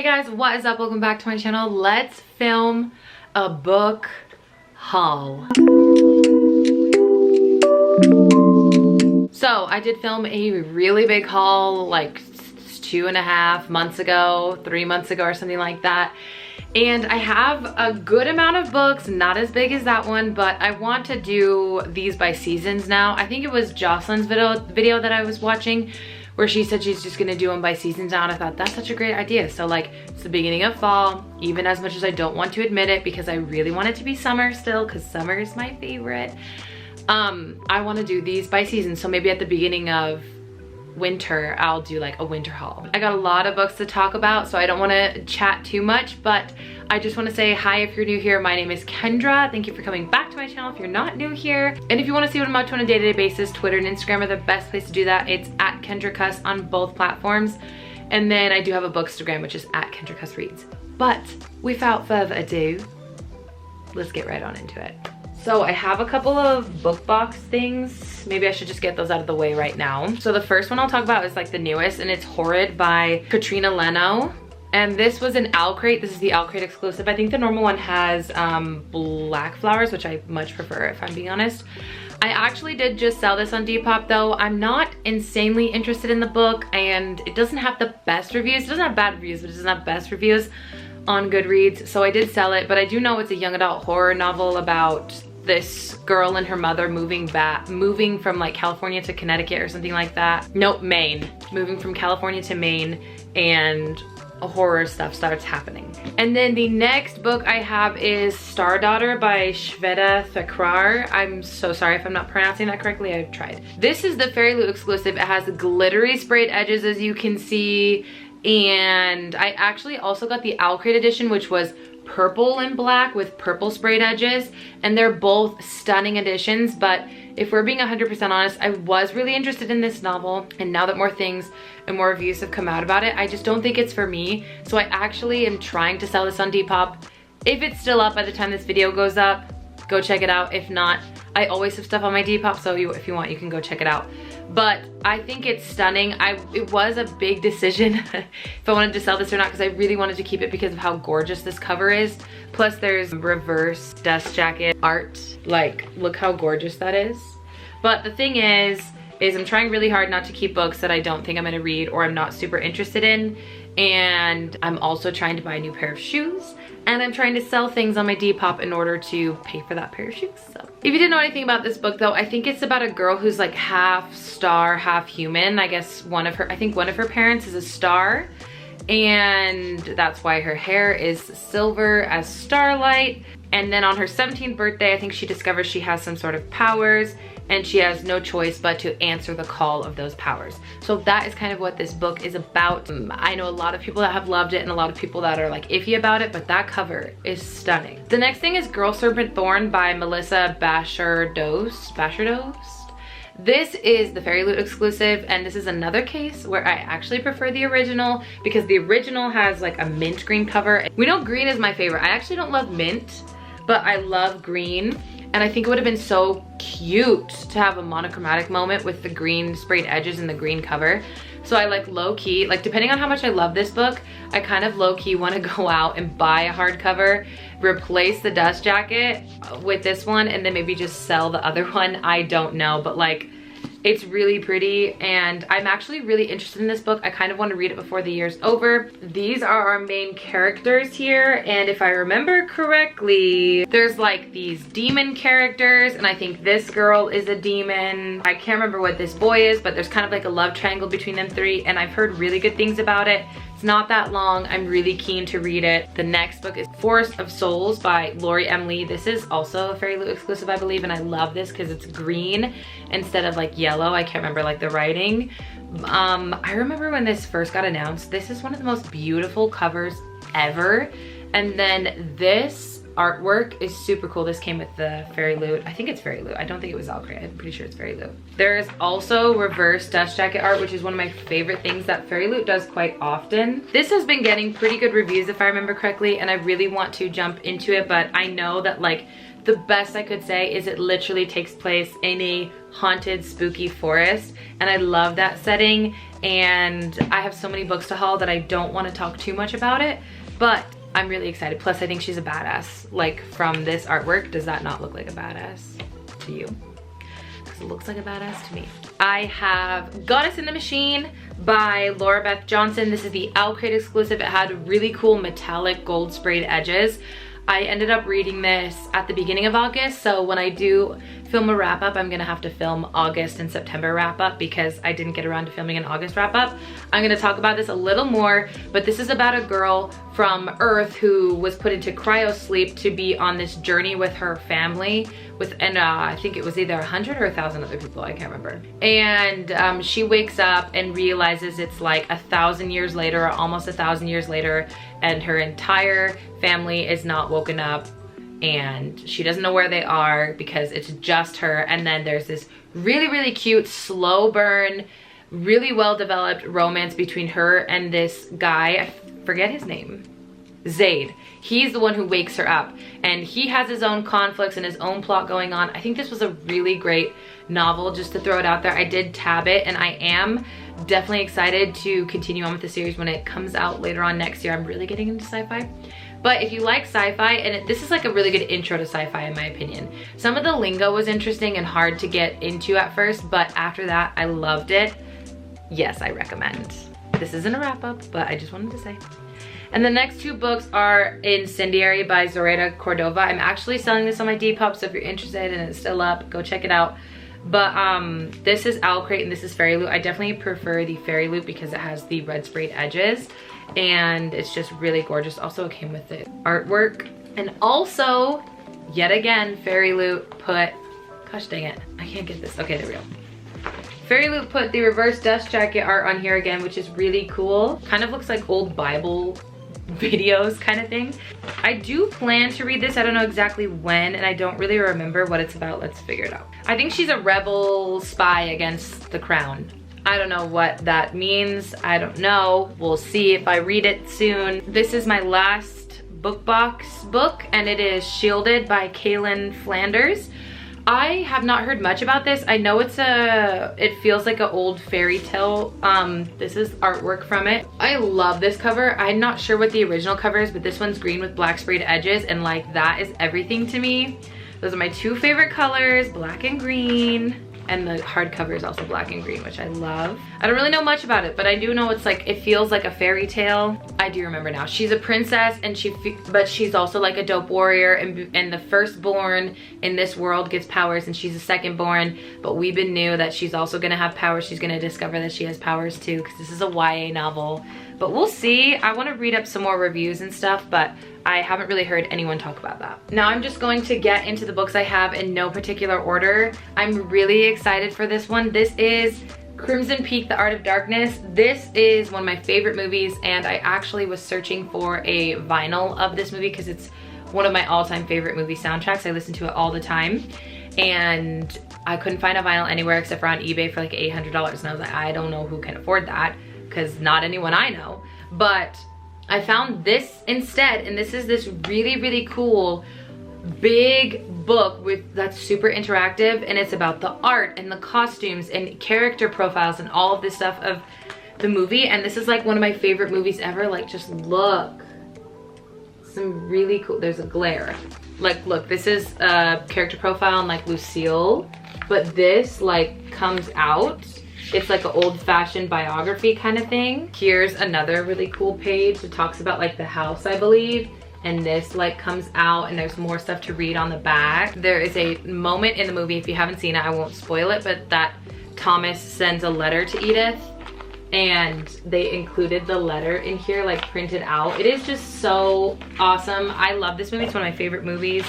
Hey guys, what is up? Welcome back to my channel. Let's film a book haul. So I did film a really big haul like 2.5 months ago, 3 months ago or something like that. And I have a good amount of books, not as big as that one, but I want to do these by seasons now. I think it was Jocelyn's video that I was watching where she said she's just gonna do them by seasons now, and I thought that's such a great idea. So like, it's the beginning of fall, even as much as I don't want to admit it because I really want it to be summer still, because summer is my favorite. I want to do these by season, so maybe at the beginning of winter I'll do like a winter haul. I got a lot of books to talk about, so I don't want to chat too much, but I just want to say hi if you're new here. My name is Kendra. Thank you for coming back to my channel if you're not new here. And if you want to see what I'm up to on a day-to-day basis, Twitter and Instagram are the best place to do that. It's at Kendra Cus on both platforms. And then I do have a bookstagram, which is at Kendra Cus Reads. But without further ado, let's get right on into it. So I have a couple of book box things. Maybe I should just get those out of the way right now. So the first one I'll talk about is like the newest, and it's Horrid by Katrina Leno. And this was an Owl Crate. This is the Owl Crate exclusive. I think the normal one has black flowers, which I much prefer if I'm being honest. I actually did just sell this on Depop though. I'm not insanely interested in the book, and it doesn't have the best reviews. It doesn't have bad reviews, but it doesn't have best reviews on Goodreads. So I did sell it, but I do know it's a young adult horror novel about this girl and her mother moving from like California to Connecticut or something like that. Nope, Maine. Moving from California to Maine, and horror stuff starts happening. And then the next book I have is Star Daughter by Shveta Thakrar. I'm so sorry if I'm not pronouncing that correctly. I've tried. This is the Fairy Loot exclusive. It has glittery sprayed edges, as you can see. And I actually also got the Owl Crate edition, which was purple and black with purple sprayed edges, and they're both stunning editions. But if we're being 100% honest, I was really interested in this novel, and now that more things and more reviews have come out about it, I just don't think it's for me. So I actually am trying to sell this on Depop. If it's still up by the time this video goes up, go check it out. If not, I always have stuff on my Depop, so if you want, you can go check it out. But I think it's stunning. It was a big decision if I wanted to sell this or not, because I really wanted to keep it because of how gorgeous this cover is. Plus there's reverse dust jacket art. Like, look how gorgeous that is. But the thing is I'm trying really hard not to keep books that I don't think I'm gonna read or I'm not super interested in. And I'm also trying to buy a new pair of shoes, and I'm trying to sell things on my Depop in order to pay for that pair of shoes. So if you didn't know anything about this book though, I think it's about a girl who's like half star, half human. I guess I think one of her parents is a star, and that's why her hair is silver as starlight. And then on her 17th birthday, I think she discovers she has some sort of powers, and she has no choice but to answer the call of those powers. So that is kind of what this book is about. I know a lot of people that have loved it and a lot of people that are like iffy about it, but that cover is stunning. The next thing is Girl Serpent Thorn by Melissa Bashardost. This is the Fairy Loot exclusive, and this is another case where I actually prefer the original, because the original has like a mint green cover. We know green is my favorite. I actually don't love mint, but I love green. And I think it would have been so cute to have a monochromatic moment with the green sprayed edges and the green cover. So I like low-key, like depending on how much I love this book, I kind of low-key want to go out and buy a hardcover, replace the dust jacket with this one, and then maybe just sell the other one. I don't know, but like, it's really pretty, and I'm actually really interested in this book. I kind of want to read it before the year's over. These are our main characters here, and if I remember correctly, there's like these demon characters, and I think this girl is a demon. I can't remember what this boy is, but there's kind of like a love triangle between them three, and I've heard really good things about it. It's not that long. I'm really keen to read it. The next book is Forest of Souls by Laurie M. Lee. This is also a Fairy Loot exclusive, I believe, and I love this because it's green instead of like yellow. I can't remember like the writing. I remember when this first got announced, this is one of the most beautiful covers ever. And then this artwork is super cool. This came with the Fairy Loot. I think it's Fairy Loot. I don't think it was Owl Crate. I'm pretty sure it's Fairy Loot. There's also reverse dust jacket art, which is one of my favorite things that Fairy Loot does quite often. This has been getting pretty good reviews if I remember correctly, and I really want to jump into it, but I know that like the best I could say is it literally takes place in a haunted, spooky forest, and I love that setting. And I have so many books to haul that I don't want to talk too much about it, but I'm really excited. Plus, I think she's a badass. Like, from this artwork, does that not look like a badass to you? Because it looks like a badass to me. I have Goddess in the Machine by Laura Beth Johnson. This is the Owlcrate exclusive. It had really cool metallic gold sprayed edges. I ended up reading this at the beginning of August, so when I do film a wrap up, I'm gonna have to film August and September wrap up because I didn't get around to filming an August wrap up. I'm gonna talk about this a little more, but this is about a girl from Earth who was put into cryo sleep to be on this journey with her family, and I think it was either 100 or 1,000 other people, I can't remember. And she wakes up and realizes it's like 1,000 years later, or almost 1,000 years later, and her entire family is not woken up, and she doesn't know where they are because it's just her. And then there's this really, really cute, slow burn, really well developed romance between her and this guy. I forget his name. Zaid. He's the one who wakes her up, and he has his own conflicts and his own plot going on. I think this was a really great novel, just to throw it out there. I did tab it, and I am definitely excited to continue on with the series when it comes out later on next year. I'm really getting into sci-fi. But if you like sci-fi, and this is like a really good intro to sci-fi in my opinion. Some of the lingo was interesting and hard to get into at first, but after that, I loved it. Yes, I recommend. This isn't a wrap up, but I just wanted to say. And the next two books are Incendiary by Zorreida Cordova. I'm actually selling this on my Depop, so if you're interested and it's still up, go check it out. But this is Owlcrate and this is Fairy Loot. I definitely prefer the Fairy Loot because it has the red sprayed edges and it's just really gorgeous. Also, it came with the artwork. And also, yet again, Fairy Loot put, gosh dang it, I can't get this. Okay, there we go. Fairy Loot put the reverse dust jacket art on here again, which is really cool. Kind of looks like old Bible videos kind of thing. I do plan to read this. I don't know exactly when, and I don't really remember what it's about. Let's figure it out. I think she's a rebel spy against the crown. I don't know what that means. I don't know. We'll see if I read it soon. This is my last book box book, and it is Shielded by Kaylin Flanders. I have not heard much about this. I know it feels like an old fairy tale. This is artwork from it. I love this cover. I'm not sure what the original cover is, but this one's green with black sprayed edges, and like that is everything to me. Those are my two favorite colors, black and green. And the hardcover is also black and green, which I love. I don't really know much about it, but I do know it's like, it feels like a fairy tale. I do remember now. She's a princess, and but she's also like a dope warrior, and the firstborn in this world gets powers, and she's a secondborn. But Weebin knew that she's also gonna have powers. She's gonna discover that she has powers too, because this is a YA novel. But we'll see. I want to read up some more reviews and stuff, but I haven't really heard anyone talk about that. Now I'm just going to get into the books I have in no particular order. I'm really excited for this one. This is Crimson Peak, The Art of Darkness. This is one of my favorite movies, and I actually was searching for a vinyl of this movie because it's one of my all-time favorite movie soundtracks. I listen to it all the time, and I couldn't find a vinyl anywhere except for on eBay for like $800, and I was like, I don't know who can afford that, because not anyone I know. But I found this instead, and this is this really, really cool big book that's super interactive, and it's about the art and the costumes and character profiles and all of this stuff of the movie. And this is like one of my favorite movies ever. Like, just look, some really cool, there's a glare. Like, look, this is a character profile on like Lucille, but this like comes out. It's like an old-fashioned biography kind of thing. Here's another really cool page that talks about like the house, I believe. And this like comes out, and there's more stuff to read on the back. There is a moment in the movie, if you haven't seen it, I won't spoil it, but that Thomas sends a letter to Edith, and they included the letter in here, like printed out. It is just so awesome. I love this movie. It's one of my favorite movies.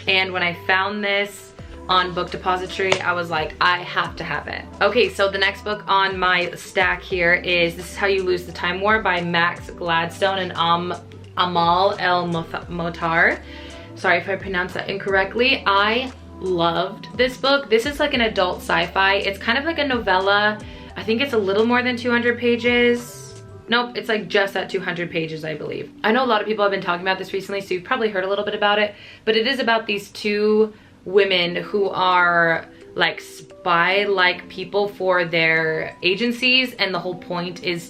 And when I found this on Book Depository, I was like, I have to have it. Okay, so the next book on my stack here is This Is How You Lose the Time War by Max Gladstone and Amal El Motar. Sorry if I pronounced that incorrectly. I loved this book. This is like an adult sci-fi. It's kind of like a novella. I think it's a little more than 200 pages. Nope, it's like just at 200 pages, I believe. I know a lot of people have been talking about this recently, so you've probably heard a little bit about it, but it is about these two women who are like spy-like people for their agencies, and the whole point is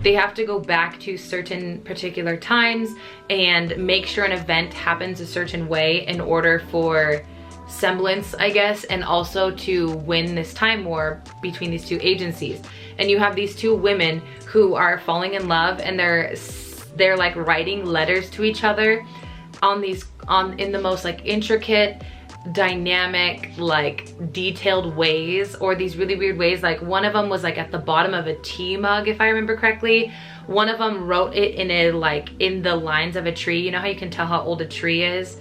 they have to go back to certain particular times and make sure an event happens a certain way in order for semblance, I guess, and also to win this time war between these two agencies. And you have these two women who are falling in love, and they're like writing letters to each other in the most like intricate, dynamic, like detailed ways, or these really weird ways. Like one of them was like at the bottom of a tea mug, if I remember correctly. One of them wrote it in the lines of a tree. You know how you can tell how old a tree is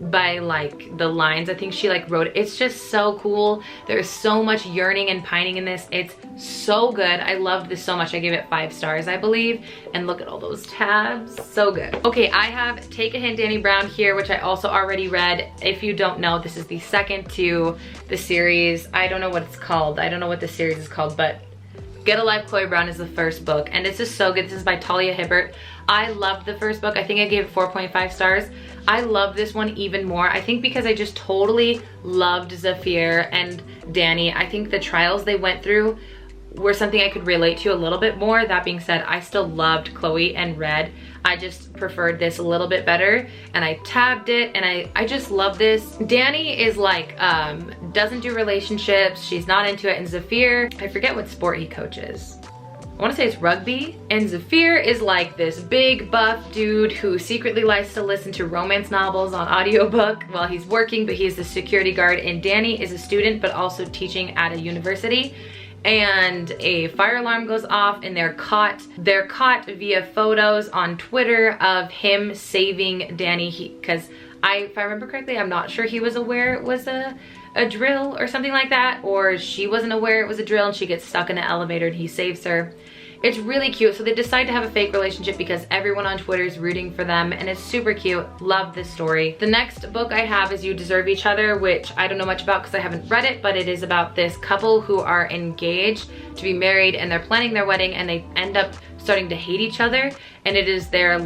by like the lines? I think she like wrote it. It's just so cool. There's so much yearning and pining in this. It's so good. I loved this so much. I gave it 5 stars, I believe. And look at all those tabs. So good. Okay, I have Take a Hint, Danny Brown here, which I also already read. If you don't know, this is the second to the series. I don't know what it's called. I don't know what the series is called, but Get a Life, Chloe Brown is the first book, and it's just so good. This is by Talia Hibbert. I loved the first book. I think I gave it 4.5 stars. I love this one even more. I think because I just totally loved Zafir and Danny. I think the trials they went through were something I could relate to a little bit more. That being said, I still loved Chloe and Red. I just preferred this a little bit better, and I tabbed it, and I just love this. Danny is like, doesn't do relationships. She's not into it. And Zafir, I forget what sport he coaches. I want to say it's rugby. And Zafir is like this big buff dude who secretly likes to listen to romance novels on audiobook while he's working, but he's the security guard. And Danny is a student but also teaching at a university. And a fire alarm goes off, and they're caught via photos on Twitter of him saving Danny, because if I remember correctly, I'm not sure he was aware it was a drill or something like that, or she wasn't aware it was a drill, and she gets stuck in an elevator and he saves her. It's really cute. So they decide to have a fake relationship because everyone on Twitter is rooting for them, and it's super cute. Love this story. The next book I have is You Deserve Each Other, which I don't know much about because I haven't read it, but it is about this couple who are engaged to be married, and they're planning their wedding, and they end up starting to hate each other, and it is their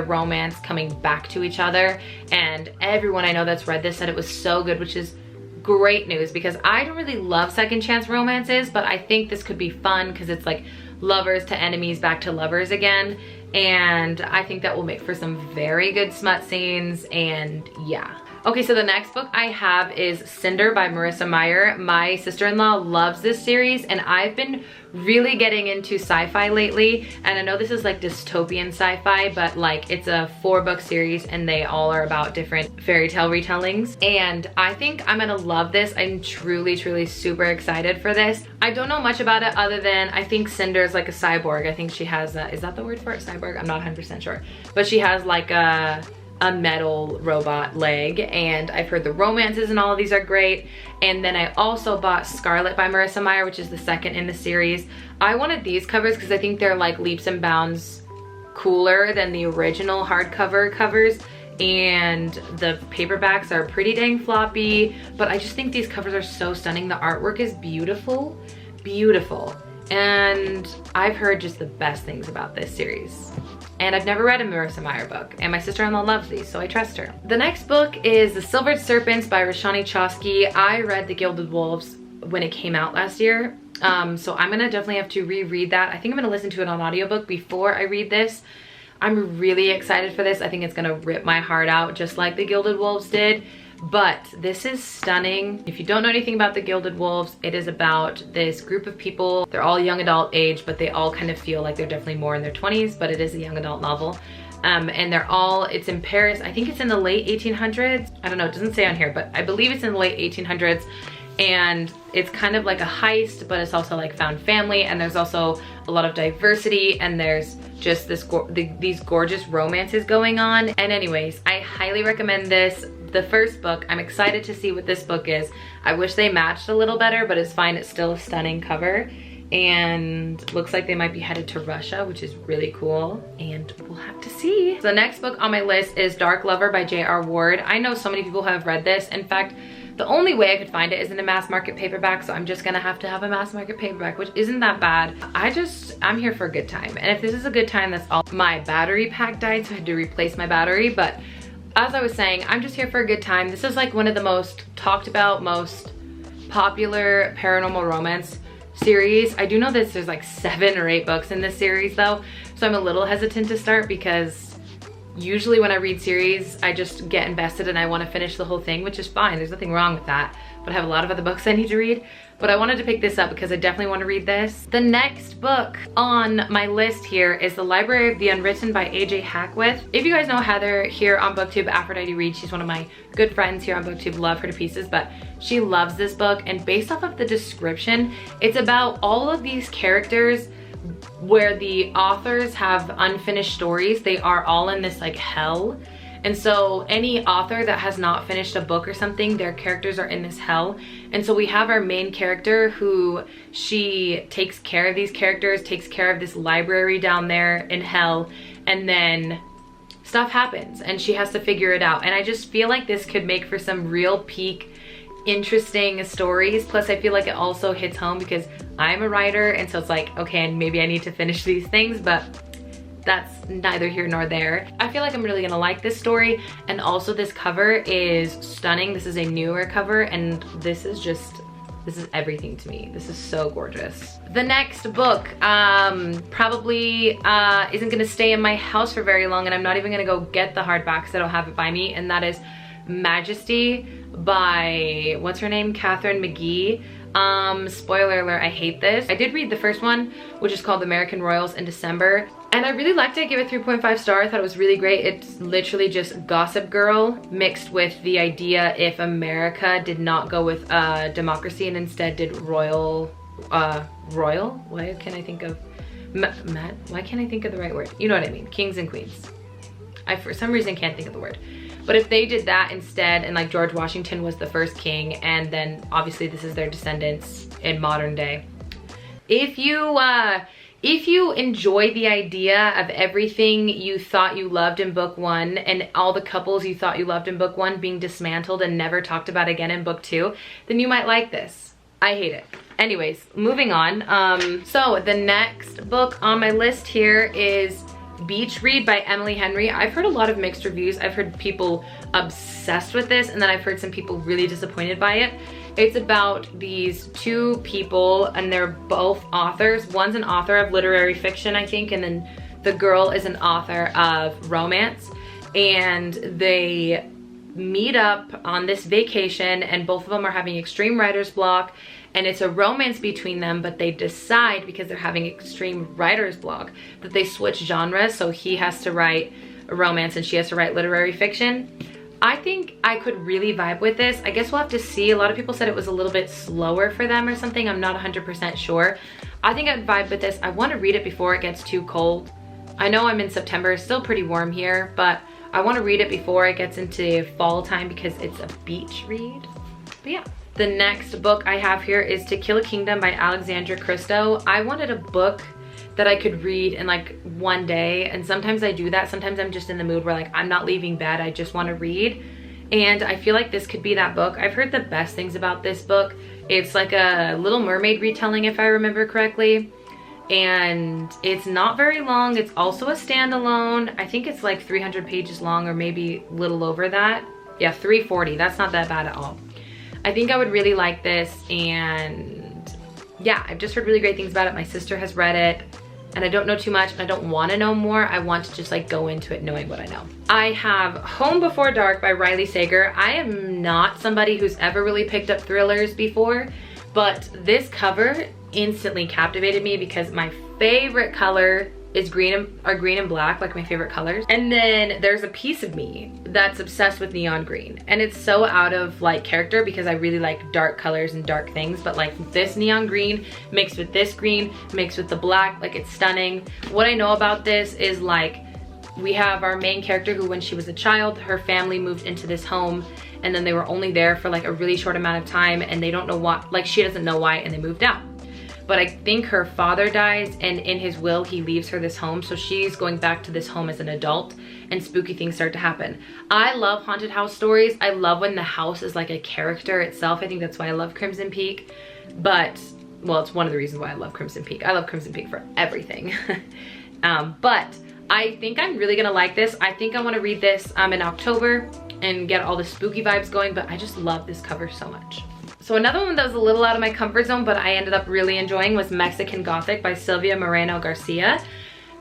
romance coming back to each other. And everyone I know that's read this said it was so good, which is great news because I don't really love second chance romances, but I think this could be fun because it's like lovers to enemies back to lovers again, and I think that will make for some very good smut scenes. And yeah. Okay, so the next book I have is Cinder by Marissa Meyer. My sister-in-law loves this series, and I've been really getting into sci-fi lately. And I know this is like dystopian sci-fi, but like it's a 4-book series, and they all are about different fairy tale retellings. And I think I'm gonna love this. I'm truly, truly super excited for this. I don't know much about it other than I think Cinder is like a cyborg. I think she has a, is that the word for it? Cyborg? I'm not 100% sure. But she has like a metal robot leg, and I've heard the romances and all of these are great. And then I also bought Scarlet by Marissa Meyer, which is the second in the series. I wanted these covers because I think they're like leaps and bounds cooler than the original hardcover covers, and the paperbacks are pretty dang floppy, but I just think these covers are so stunning. The artwork is beautiful, beautiful, and I've heard just the best things about this series. And I've never read a Marissa Meyer book, and my sister-in-law loves these, so I trust her. The next book is The Silvered Serpents by Roshani Chowsky. I read The Gilded Wolves when it came out last year, so I'm gonna definitely have to reread that. I think I'm gonna listen to it on audiobook before I read this. I'm really excited for this. I think it's gonna rip my heart out just like The Gilded Wolves did. But this is stunning. If you don't know anything about The Gilded Wolves, it is about this group of people. They're all young adult age, but they all kind of feel like they're definitely more in their 20s, but it is a young adult novel. And they're all, it's in Paris. I think it's in the late 1800s. I don't know, it doesn't say on here, but I believe it's in the late 1800s. And it's kind of like a heist, but it's also like found family, and there's also a lot of diversity, and there's just these gorgeous romances going on. And anyways, I highly recommend this. The first book, I'm excited to see what this book is. I wish they matched a little better, but it's fine. It's still a stunning cover, and looks like they might be headed to Russia, which is really cool, and we'll have to see. The next book on my list is Dark Lover by J.R. Ward. I know so many people have read this. In fact, the only way I could find it is in a mass market paperback, so I'm just gonna have to have a mass market paperback, which isn't that bad. I'm here for a good time, and if this is a good time, that's all. My battery pack died, so I had to replace my battery, but as I was saying, I'm just here for a good time. This is like one of the most talked about, most popular paranormal romance series. I do know that there's like 7 or 8 books in this series though, so I'm a little hesitant to start because usually when I read series, I just get invested and I want to finish the whole thing, which is fine. There's nothing wrong with that. But I have a lot of other books I need to read. But I wanted to pick this up because I definitely want to read this. The next book on my list here is The Library of the Unwritten by A.J. Hackwith. If you guys know Heather here on BookTube, Aphrodite Reed, she's one of my good friends here on BookTube, love her to pieces, but she loves this book. And based off of the description, it's about all of these characters where the authors have unfinished stories. They are all in this like hell. And so any author that has not finished a book or something, their characters are in this hell. And so we have our main character who she takes care of these characters, takes care of this library down there in hell, and then stuff happens and she has to figure it out. And I just feel like this could make for some real peak interesting stories. Plus I feel like it also hits home because I'm a writer, and so it's like, okay, and maybe I need to finish these things, but that's neither here nor there. I feel like I'm really gonna like this story, and also this cover is stunning. This is a newer cover, and this is everything to me. This is so gorgeous. The next book probably isn't gonna stay in my house for very long, and I'm not even gonna go get the hardback because I don't have it by me, and that is Majesty by, what's her name? Catherine McGee. Spoiler alert, I hate this. I did read the first one, which is called American Royals, in December, and I really liked it. I gave it 3.5 stars. I thought it was really great. It's literally just Gossip Girl mixed with the idea if America did not go with democracy and instead did royal, why can't I think of, why can't I think of the right word? You know what I mean, kings and queens. I for some reason can't think of the word. But if they did that instead, and like George Washington was the first king, and then obviously this is their descendants in modern day. If you enjoy the idea of everything you thought you loved in book 1 and all the couples you thought you loved in book 1 being dismantled and never talked about again in book 2, then you might like this. I hate it. Anyways, moving on. So the next book on my list here is Beach Read by Emily Henry. I've heard a lot of mixed reviews. I've heard people obsessed with this, and then I've heard some people really disappointed by it. It's about these 2 people, and they're both authors. One's an author of literary fiction, I think, and then the girl is an author of romance. And they meet up on this vacation, and both of them are having extreme writer's block, and it's a romance between them, but they decide, because they're having extreme writer's block, that they switch genres. So he has to write a romance and she has to write literary fiction. I think I could really vibe with this. I guess we'll have to see. A lot of people said it was a little bit slower for them or something. I'm not 100% sure. I think I'd vibe with this. I want to read it before it gets too cold. I know I'm in September, it's still pretty warm here, but I want to read it before it gets into fall time because it's a beach read. But yeah. The next book I have here is To Kill a Kingdom by Alexandra Christo. I wanted a book that I could read in like one day, and sometimes I do that. Sometimes I'm just in the mood where like I'm not leaving bed, I just want to read, and I feel like this could be that book. I've heard the best things about this book. It's like a Little Mermaid retelling, if I remember correctly, and it's not very long. It's also a standalone. I think it's like 300 pages long, or maybe a little over that. Yeah, 340. That's not that bad at all. I think I would really like this, and yeah, I've just heard really great things about it. My sister has read it, and I don't know too much, and I don't want to know more. I want to just like go into it knowing what I know. I have Home Before Dark by Riley Sager. I am not somebody who's ever really picked up thrillers before, but this cover instantly captivated me because my favorite color is green and black, like my favorite colors. And then there's a piece of me that's obsessed with neon green, and it's so out of like character because I really like dark colors and dark things, but like this neon green mixed with this green mixed with the black, like it's stunning. What I know about this is like we have our main character who, when she was a child, her family moved into this home, and then they were only there for like a really short amount of time, and they don't know what, like she doesn't know why, and they moved out. But I think her father dies, and in his will he leaves her this home, so she's going back to this home as an adult, and spooky things start to happen. I love haunted house stories. I love when the house is like a character itself. I think that's why I love Crimson Peak. But, well, it's one of the reasons why I love Crimson Peak. I love Crimson Peak for everything. But I think I'm really gonna like this. I think I wanna read this in October and get all the spooky vibes going, but I just love this cover so much. So another one that was a little out of my comfort zone, but I ended up really enjoying, was Mexican Gothic by Sylvia Moreno Garcia.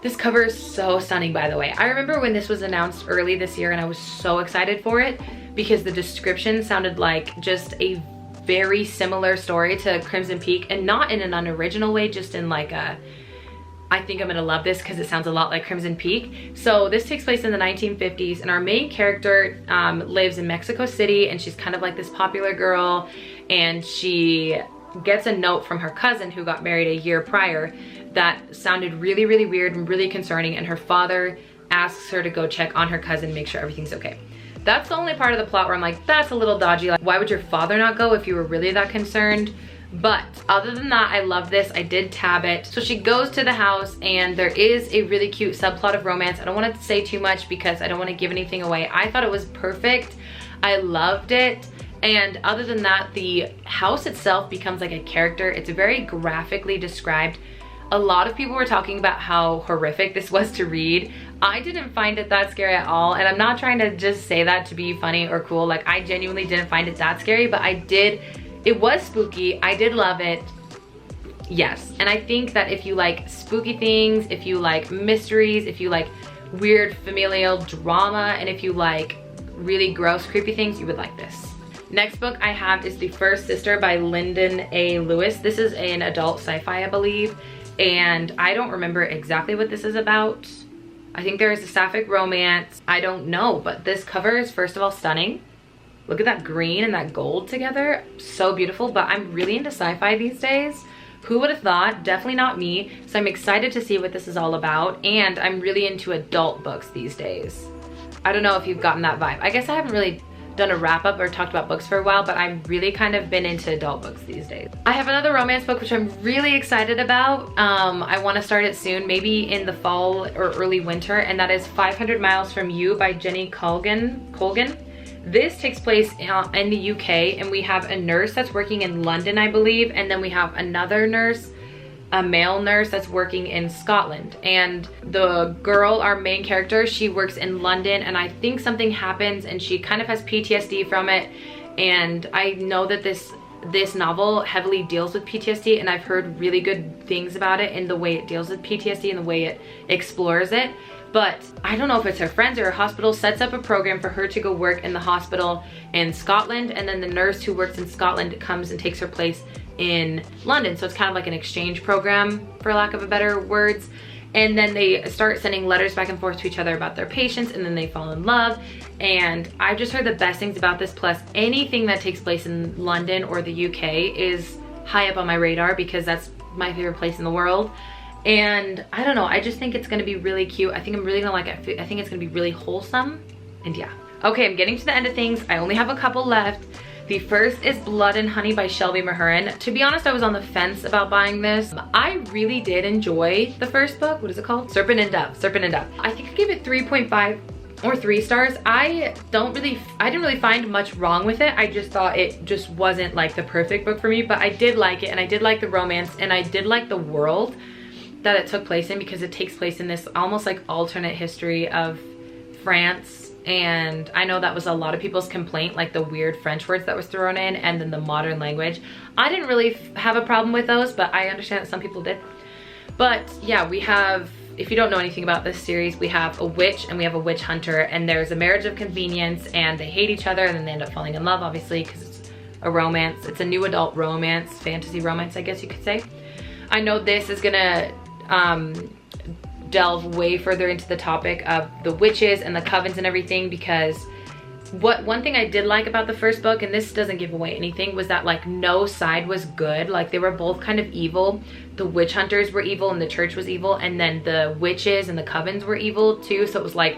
This cover is so stunning, by the way. I remember when this was announced early this year and I was so excited for it because the description sounded like just a very similar story to Crimson Peak, and not in an unoriginal way, just in like a, I think I'm gonna love this because it sounds a lot like Crimson Peak. So this takes place in the 1950s and our main character lives in Mexico City, and she's kind of like this popular girl, and she gets a note from her cousin who got married a year prior that sounded really, really weird and really concerning, and her father asks her to go check on her cousin, make sure everything's okay. That's the only part of the plot where I'm like, that's a little dodgy. Like, why would your father not go if you were really that concerned? But other than that, I love this. I did tab it. So she goes to the house and there is a really cute subplot of romance. I don't want to say too much because I don't want to give anything away. I thought it was perfect. I loved it. And other than that, the house itself becomes like a character. It's very graphically described. A lot of people were talking about how horrific this was to read. I didn't find it that scary at all, and I'm not trying to just say that to be funny or cool. Like, I genuinely didn't find it that scary, but it was spooky. I did love it. Yes, and I think that if you like spooky things, if you like mysteries, if you like weird familial drama, and if you like really gross, creepy things, you would like this. Next book I have is The First Sister by Lyndon A. Lewis. This is an adult sci-fi, I believe, and I don't remember exactly what this is about. I think there is a sapphic romance. I don't know, but this cover is first of all stunning. Look at that green and that gold together. So beautiful, but I'm really into sci-fi these days. Who would have thought? Definitely not me. So I'm excited to see what this is all about, and I'm really into adult books these days. I don't know if you've gotten that vibe. I guess I haven't really done a wrap up or talked about books for a while, but I've really kind of been into adult books these days. I have another romance book which I'm really excited about. I want to start it soon, maybe in the fall or early winter, and that is 500 Miles from You by Jenny Colgan. This takes place in the UK, and we have a nurse that's working in London, I believe, and then we have another nurse, a male nurse, that's working in Scotland. And the girl, our main character, she works in London, and I think something happens and she kind of has PTSD from it. And I know that this novel heavily deals with PTSD, and I've heard really good things about it in the way it deals with PTSD and the way it explores it. But I don't know if it's her friends or her hospital sets up a program for her to go work in the hospital in Scotland, and then the nurse who works in Scotland comes and takes her place in London. So it's kind of like an exchange program, for lack of a better words. And then they start sending letters back and forth to each other about their patients, and then they fall in love. And I've just heard the best things about this, plus anything that takes place in London or the UK is high up on my radar because that's my favorite place in the world. And I don't know, I just think it's gonna be really cute. I think I'm really gonna like it. I think it's gonna be really wholesome, and yeah. Okay, I'm getting to the end of things. I only have a couple left. The first is Blood and Honey by Shelby Maherin. To be honest, I was on the fence about buying this. I really did enjoy the first book. What is it called? Serpent and Dove. I think I gave it 3.5 or 3 stars. I didn't really find much wrong with it. I just thought it just wasn't like the perfect book for me, but I did like it, and I did like the romance, and I did like the world that it took place in, because it takes place in this almost like alternate history of France. And I know that was a lot of people's complaint, like the weird French words that was thrown in, and then the modern language. I didn't really have a problem with those, but I understand that some people did. But yeah, we have, if you don't know anything about this series, we have a witch and we have a witch hunter, and there's a marriage of convenience, and they hate each other, and then they end up falling in love, obviously, because it's a romance. It's a new adult romance, fantasy romance, I guess you could say. I know this is gonna delve way further into the topic of the witches and the covens and everything, because one thing I did like about the first book, and this doesn't give away anything, was that like no side was good. Like they were both kind of evil. The witch hunters were evil and the church was evil, and then the witches and the covens were evil too. So it was like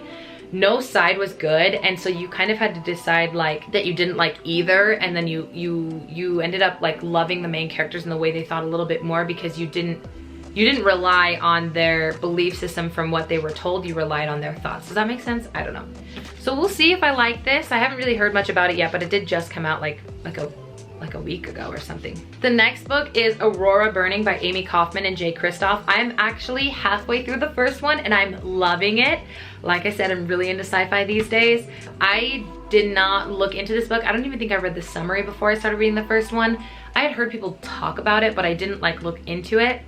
no side was good, and so you kind of had to decide like that you didn't like either, and then you ended up like loving the main characters in the way they thought a little bit more, because you didn't rely on their belief system from what they were told. You relied on their thoughts. Does that make sense? I don't know. So we'll see if I like this. I haven't really heard much about it yet, but it did just come out like a like a week ago or something. The next book is Aurora Burning by Amy Kaufman and Jay Kristoff. I'm actually halfway through the first one and I'm loving it. Like I said, I'm really into sci-fi these days. I did not look into this book. I don't even think I read the summary before I started reading the first one. I had heard people talk about it, but I didn't like look into it.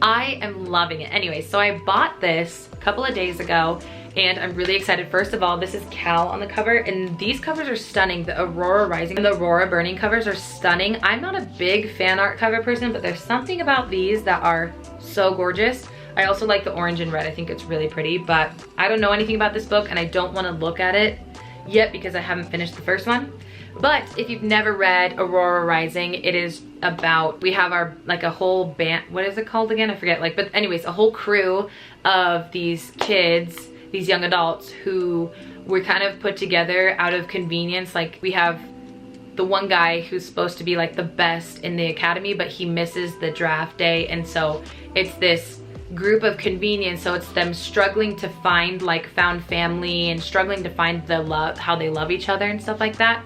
I am loving it. Anyway, so I bought this a couple of days ago and I'm really excited. First of all, this is Cal on the cover and these covers are stunning. The Aurora Rising and the Aurora Burning covers are stunning. I'm not a big fan art cover person, but there's something about these that are so gorgeous. I also like the orange and red. I think it's really pretty, but I don't know anything about this book and I don't want to look at it yet because I haven't finished the first one. But if you've never read Aurora Rising, it is about, we have our, like a whole band, what is it called again? I forget, like, but anyways, a whole crew of these kids, these young adults who were kind of put together out of convenience. Like we have the one guy who's supposed to be like the best in the academy, but he misses the draft day. And so it's this group of convenience. So it's them struggling to find like found family and struggling to find the love, how they love each other and stuff like that.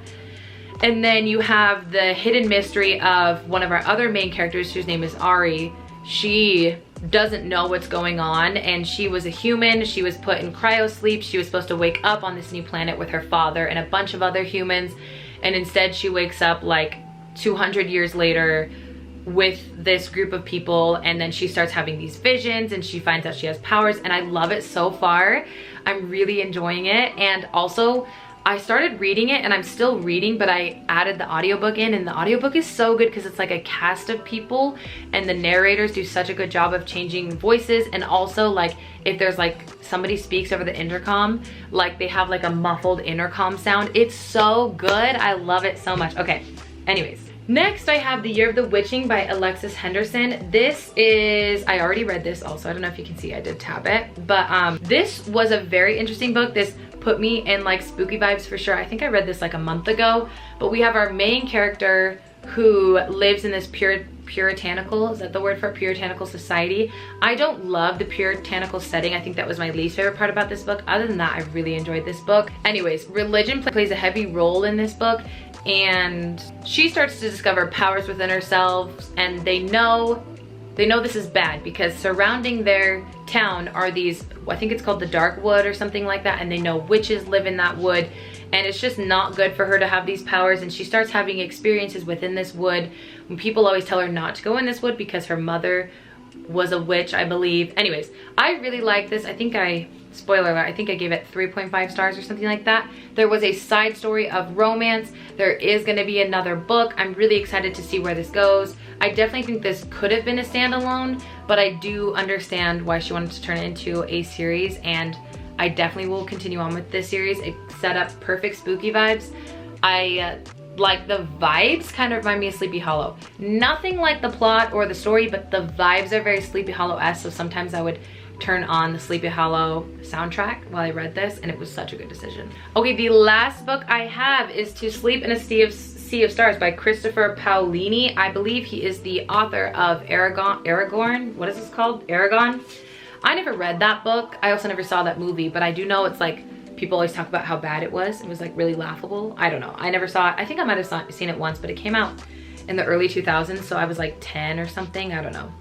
And then you have the hidden mystery of one of our other main characters whose name is Ari. She doesn't know what's going on and she was a human. She was put in cryo sleep. She was supposed to wake up on this new planet with her father and a bunch of other humans. And instead she wakes up like 200 years later with this group of people, and then she starts having these visions and she finds out she has powers, and I love it so far. I'm really enjoying it. And also I started reading it and I'm still reading, but I added the audiobook in, and the audiobook is so good because it's like a cast of people and the narrators do such a good job of changing voices. And also like if there's like somebody speaks over the intercom, like they have like a muffled intercom sound. It's so good. I love it so much. Okay, anyways. Next, I have The Year of the Witching by Alexis Henderson. This is, I already read this also. I don't know if you can see, I did tab it. But this was a very interesting book. This put me in like spooky vibes for sure. I think I read this like a month ago. But we have our main character who lives in this puritanical, is that the word for it? Puritanical society. I don't love the puritanical setting. I think that was my least favorite part about this book. Other than that, I really enjoyed this book. Anyways, religion plays a heavy role in this book. And she starts to discover powers within herself, and they know this is bad because surrounding their town are these, I think it's called the Dark Wood or something like that, and they know witches live in that wood, and it's just not good for her to have these powers. And she starts having experiences within this wood when people always tell her not to go in this wood because her mother was a witch, I believe. Anyways, I really like this. I think spoiler alert, I think I gave it 3.5 stars or something like that. There was a side story of romance. There is going to be another book. I'm really excited to see where this goes. I definitely think this could have been a standalone, but I do understand why she wanted to turn it into a series, and I definitely will continue on with this series. It set up perfect spooky vibes. I like the vibes kind of remind me of Sleepy Hollow. Nothing like the plot or the story, but the vibes are very Sleepy Hollow-esque, so sometimes I would turn on the Sleepy Hollow soundtrack while I read this, and it was such a good decision. Okay, the last book I have is To Sleep in a Sea of Stars by Christopher Paolini. I believe he is the author of Aragorn. What is this called? Aragon? I never read that book. I also never saw that movie, but I do know it's like, people always talk about how bad it was. It was like really laughable. I don't know. I never saw it. I think I might have seen it once, but it came out in the early 2000s, so I was like 10 or something. I don't know.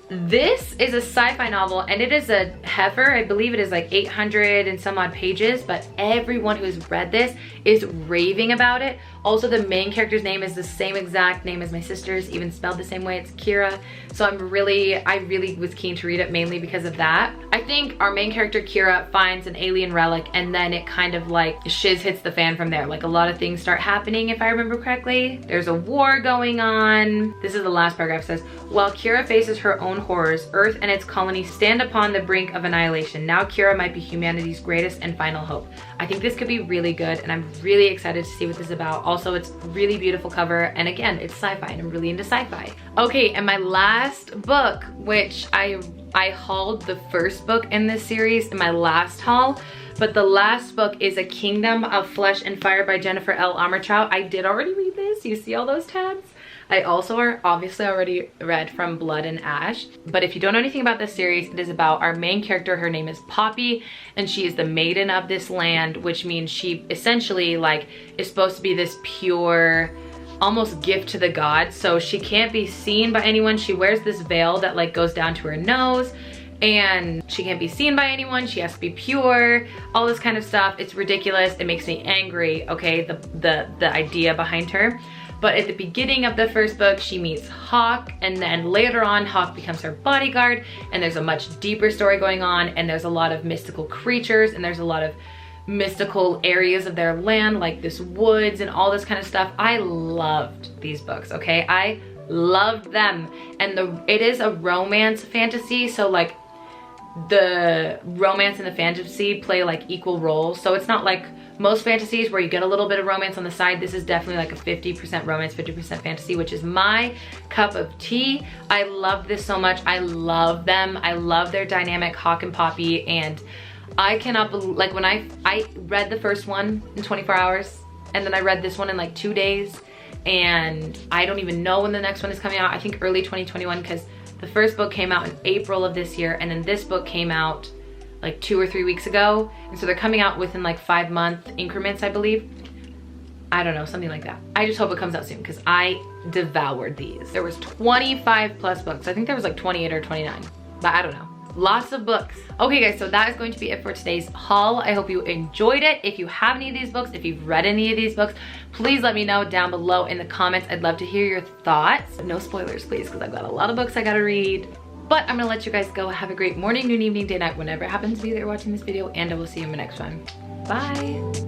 This is a sci-fi novel, and it is a heifer. I believe it is like 800 and some odd pages, but everyone who's read this is raving about it. Also, the main character's name is the same exact name as my sister's, even spelled the same way. It's Kira. So I really was keen to read it mainly because of that. I think our main character, Kira, finds an alien relic, and then it kind of like shiz hits the fan from there. Like a lot of things start happening, if I remember correctly. There's a war going on. This is the last paragraph. It says, while Kira faces her own horrors, Earth and its colonies stand upon the brink of annihilation. Now Kira might be humanity's greatest and final hope. I think this could be really good, and I'm really excited to see what this is about. Also, it's really beautiful cover, and again, it's sci-fi, and I'm really into sci-fi. Okay, and my last book, which I hauled the first book in this series in my last haul, but the last book is A Kingdom of Flesh and Fire by Jennifer L. Armentrout. I did already read this. You see all those tabs? I also obviously already read From Blood and Ash, but if you don't know anything about this series, it is about our main character. Her name is Poppy, and she is the maiden of this land, which means she essentially like is supposed to be this pure, almost gift to the gods. So she can't be seen by anyone. She wears this veil that like goes down to her nose, and she can't be seen by anyone. She has to be pure, all this kind of stuff. It's ridiculous. It makes me angry, okay, the idea behind her. But at the beginning of the first book, she meets Hawk, and then later on, Hawk becomes her bodyguard, and there's a much deeper story going on, and there's a lot of mystical creatures, and there's a lot of mystical areas of their land, like this woods and all this kind of stuff. I loved these books, okay? I loved them. And it is a romance fantasy, so like the romance and the fantasy play like equal roles. So it's not like most fantasies where you get a little bit of romance on the side. This is definitely like a 50% romance, 50% fantasy, which is my cup of tea. I love this so much. I love them. I love their dynamic, Hawk and Poppy, and I cannot believe, like when I read the first one in 24 hours, and then I read this one in like 2 days, and I don't even know when the next one is coming out. I think early 2021, because the first book came out in April of this year, and then this book came out like 2 or 3 weeks ago. And so they're coming out within like 5-month increments, I believe. I don't know, something like that. I just hope it comes out soon because I devoured these. There was 25 plus books. I think there was like 28 or 29, but I don't know. Lots of books. Okay guys, so that is going to be it for today's haul. I hope you enjoyed it. If you have any of these books, if you've read any of these books, please let me know down below in the comments. I'd love to hear your thoughts. No spoilers, please, because I've got a lot of books I gotta read. But I'm gonna let you guys go. Have a great morning, noon, evening, day, night, whenever it happens to be that you're watching this video, and I will see you in my next one. Bye.